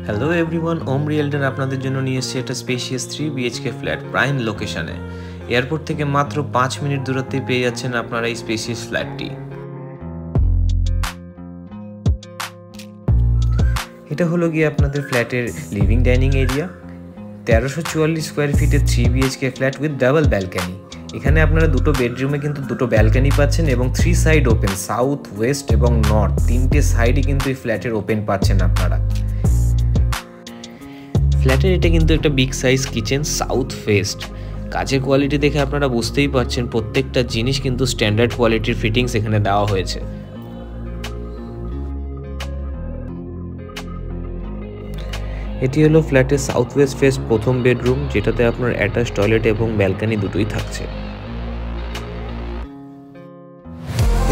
Hello everyone, ওম রিয়েলটার আপনাদের জন্য নিয়ে এসেছে একটা স্পেশিয়াস 3 বিএইচকে ফ্ল্যাট প্রাইম লোকেশনে। এয়ারপোর্ট থেকে মাত্র 5 মিনিট দূরত্বে পেয়ে যাচ্ছেন আপনারা এই স্পেশিয়াস ফ্ল্যাটটি। এটা হলো গিয়ে আপনাদের ফ্ল্যাটের লিভিং ডাইনিং এরিয়া। 1344 স্কোয়ার ফিটের 3 BHK flat with double balcony. এখানে আপনারা দুটো বেডরুমে কিন্তু দুটো ব্যালকানি পাচ্ছেন এবং 3 সাইড ওপেন, সাউথ, ওয়েস্ট এবং নর্থ তিনটে সাইডই কিন্তু এই ফ্ল্যাটের ওপেন পাচ্ছেন আপনারা। ফ্ল্যাটের এটা কিন্তু একটা big size kitchen, south fest. কাজের কোয়ালিটি দেখে আপনারা বুঝতেই পারছেন প্রত্যেকটা জিনিস কিন্তু স্ট্যান্ডার্ড কোয়ালিটির ফিটিংস এখানে দেওয়া হয়েছে। এটি হলো ফ্ল্যাটের সাউথ ওয়েস্ট ফেস্ট প্রথম বেডরুম, যেটাতে আপনার অ্যাটাচ টয়লেট এবং ব্যালকানি দুটোই থাকছে।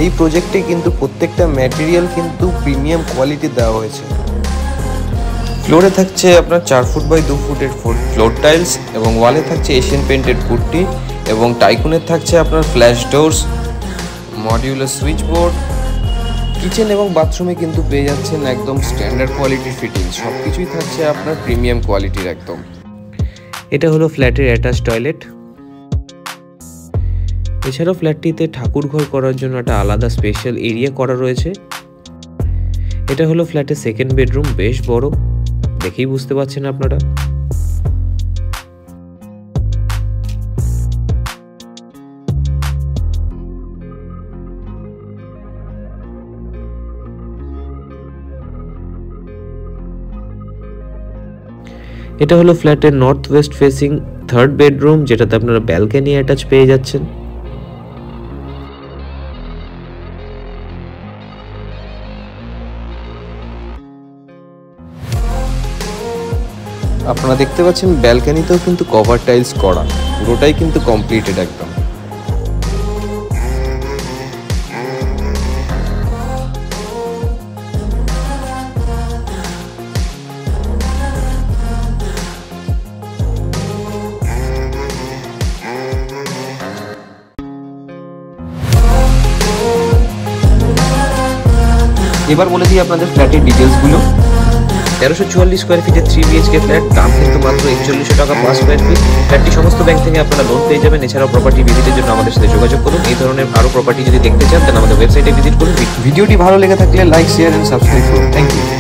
এই প্রজেক্টে কিন্তু প্রত্যেকটা ম্যাটেরিয়াল কিন্তু প্রিমিয়াম কোয়ালিটি দেওয়া হয়েছে। ফ্লোরে থাকছে আপনার 4 ফুট বাই 2 ফুটের ফ্লোর টাইলস এবং ওয়ালে থাকছে এশিয়ান পেন্টেড পুট্টি এবং টাইকুনের থাকছে আপনার flash doors, modular switch board. Kitchen এবং বাথরুমে কিন্তু পেয়ে যাচ্ছেন একদম স্ট্যান্ডার্ড কোয়ালিটির ফিটিং, সব কিছুই থাকছে আপনার প্রিমিয়াম কোয়ালিটির একদম। এটা হলো ফ্ল্যাটের অ্যাটাচ টয়লেট। এছাড়াও ফ্ল্যাটটিতে ঠাকুর ঘর করার জন্য একটা আলাদা স্পেশাল এরিয়া করা রয়েছে। এটা হলো ফ্ল্যাটের সেকেন্ড বেডরুম, বেশ বড়, দেখেই বুঝতে পারছেন আপনারা। এটা হলো ফ্ল্যাটের north West facing third bedroom, যেটাতে আপনারা ব্যালকনি অ্যাটাচ পেয়ে যাচ্ছেন। আপনারা দেখতে পাচ্ছেন ব্যালকনিতেও কিন্তু কভার টাইলস করা, পুরোটাই কিন্তু কমপ্লিটেড একদম। এবার বলে দিই আপনাদের ফ্ল্যাটের ডিটেলসগুলো। 1344 স্কোয়ার ফিটের 3 বিএইচকে ফ্ল্যাট, দাম কিন্তু মাত্র 4100 টাকা পার স্কোয়ার ফিট। ফ্ল্যাটটি সমস্ত ব্যাংক থেকে আপনারা লোন পেয়ে যাবেন। এছাড়াও প্রপার্টি ভিজিটের জন্য আমাদের সাথে যোগাযোগ করুন। এই ধরনের আরও প্রপার্টি যদি দেখতে চান তাহলে আমাদের ওয়েবসাইটে ভিজিট করুন। ভিডিওটি ভালো লেগে থাকলে লাইক, শেয়ার এন্ড সাবস্ক্রাইব করুন। Thank you.